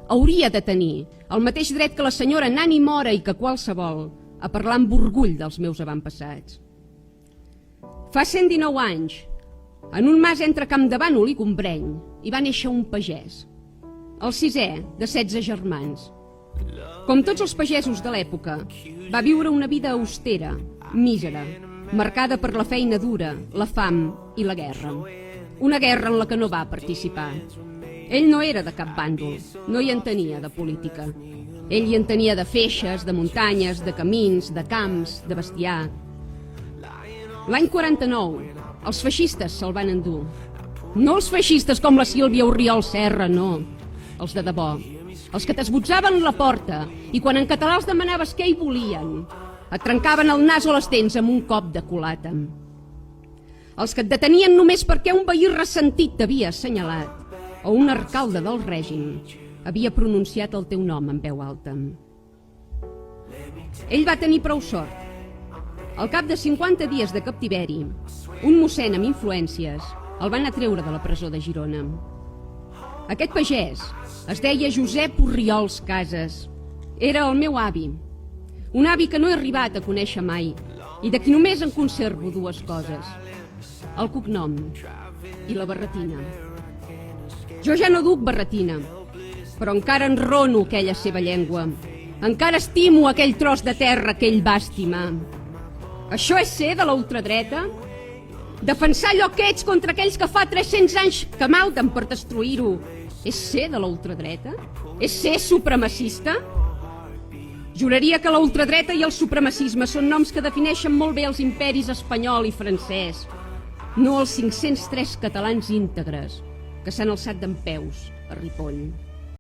hauria de tenir el mateix dret que la senyora Nani Mora i que qualsevol a parlar amb orgull dels meus avantpassats. Fa 119 anys, en un mas entre Campdevànol i Gombreny, hi va néixer un pagès, el sisè de 16 germans. Com tots els pagesos de l'època, va viure una vida austera, mísera, marcada per la feina dura, la fam i la guerra. Una guerra en la que no va participar. Ell no era de cap bàndol, no hi entenia de política. Ell hi entenia de feixes, de muntanyes, de camins, de camps, de bestiar. L'any 49, els feixistes se'l van endur. No els feixistes com la Sílvia Orriol Serra, no. Els de debò. Els que t'esbotzaven la porta i quan en català els demanaves què hi volien, et trencaven el nas o les dents amb un cop de culata. Els que et detenien només perquè un veí ressentit t'havia assenyalat o un alcalde del règim havia pronunciat el teu nom en veu alta. Ell va tenir prou sort. Al cap de 50 dies de captiveri, un mossèn amb influències el van atreure de la presó de Girona. Aquest pagès es deia Josep Orriols Casas. Era el meu avi, un avi que no he arribat a conèixer mai i de qui només en conservo dues coses, el cognom i la barretina. Jo ja no duc barretina, però encara enrono aquella seva llengua, encara estimo aquell tros de terra que ell va estimar. Això és ser de la ultradreta? Defensar allò que ets contra aquells que fa 300 anys que malden per destruir-ho és ser de la ultradreta? És ser supremacista? Juraria que la ultradreta i el supremacisme són noms que defineixen molt bé els imperis espanyol i francès, no els 503 catalans íntegres que s'han alçat dempeus a Ripoll.